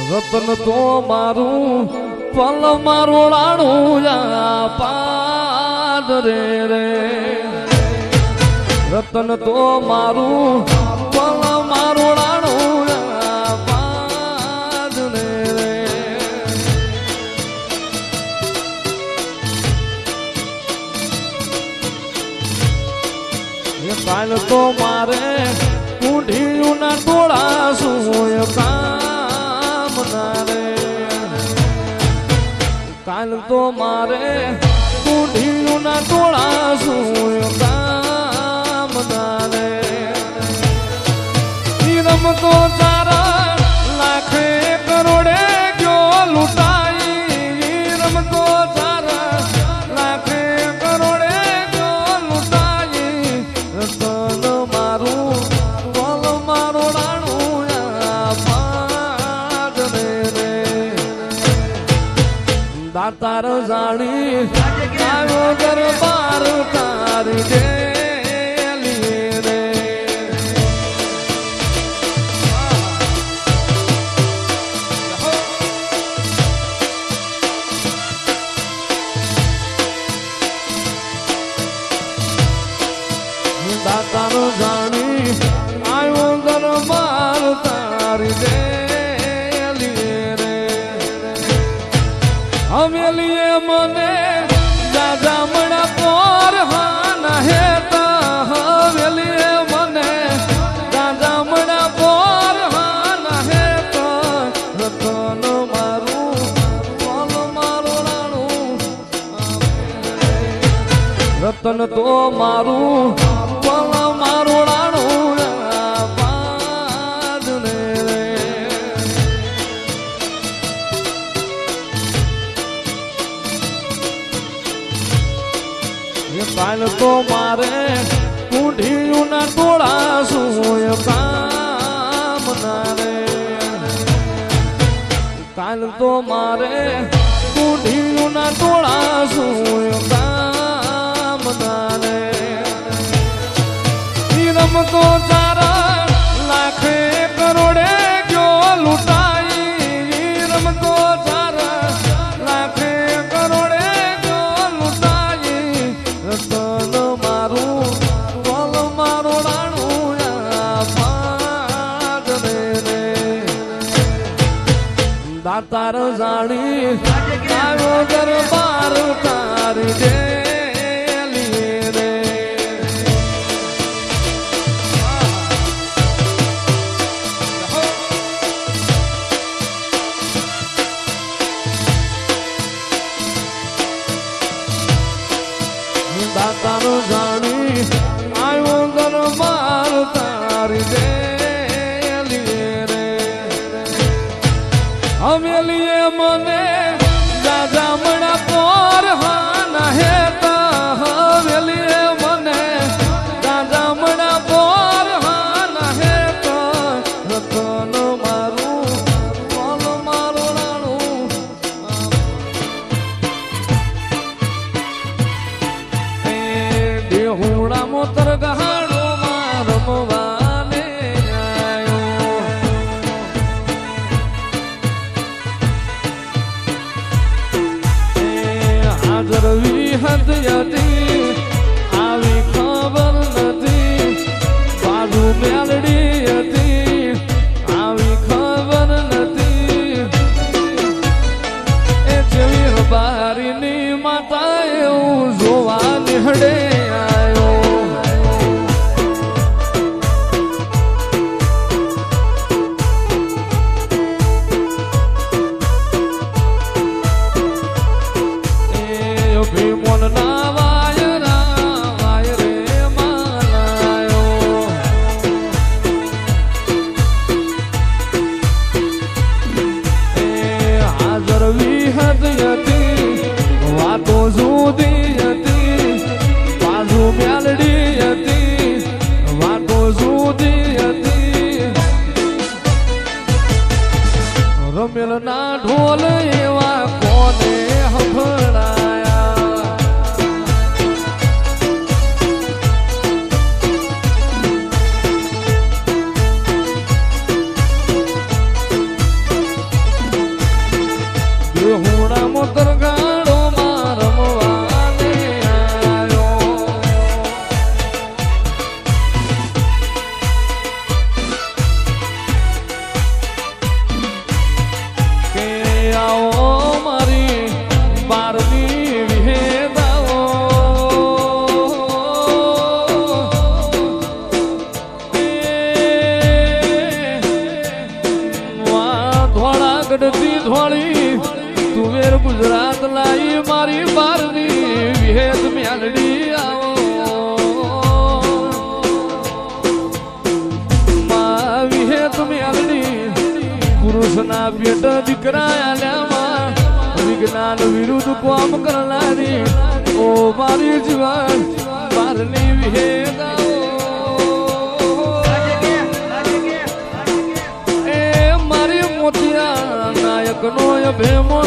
રતન તો મારું પલ મારું રાણું પાદ રે રે રતન તો મારું પલ મારું રાણું પાદ રે રે કાલ તો મારે કુંઢીયું ના ટોળા શું કામ ના રે કાલ તો મારે કુંઢીયું ના ટોળા શું કામ ના રે રમતો ચારા લાખે કરોડે ગયો લૂંટાઈ રમતો ચારા લાખે કરોડે ગયો લૂંટાઈ રતન મારું બોલ મારું રાણું પાદ રે રે દાતાર જાણી આવ્યો દરબાર તારી ડેલી રે દાતાર જાણી આવ્યો દરબાર તારી ડેલી રે હવેલીએ મને જાજામણા પોર હાના હેતા હવેલીએ મને જાજામણા પોર હાના હેતા રતન મારું બોલ મારું રાણું રતન તો મારું બોલ મારું રાણું પાદ રે રે કાલ તો મારે કુંઢીયું ના ટોળા શું કામ ના રે કાલ તો મારે કુંઢીયું ના ટોળા શું કામ ના રે રમતો ચારા લાખે કરોડે ગયો લૂંટાઈ રમતો ચારા લાખે કરોડે ગયો લૂંટાઈ રતન મારું બોલ મારું રાણું પાદ રે રે દાતાર જાણી આવ્યો દરબાર તારી ડેલી રે દાતાર જાણી આવ્યો દરબાર તારી ડેલી રે હવેલીએ મને જાજામણા પોર હાના હેતા હવેલીએ મને જાજામણા પોર હાના હેતા રતન મારું બોલ મારું રાણું દેહુડા મોતર ગહાડો માં રમવાને આયો હાજર વિહદ હતી આવી ખબર નથી બાજુ મેલડી હતી આવી ખબર નથી એ જેવી રબારીની માતા એવું જોવા નિહડે ભીમોન ના વાય રે માલાયો રગડતી થોડી તુવેર ગુજરાત લાઈ મારી બારની વિહેદ મેલડી આવો માં વિહેદ મેલડી પુરુષના પેટ દીકરા આલ્યામાં વિજ્ઞાન વિરુદ્ધ કોમ કરનારી ઓ મારી જીવન બારની વિહેદ એ મારી મોતિયા નાયક નો ભેમો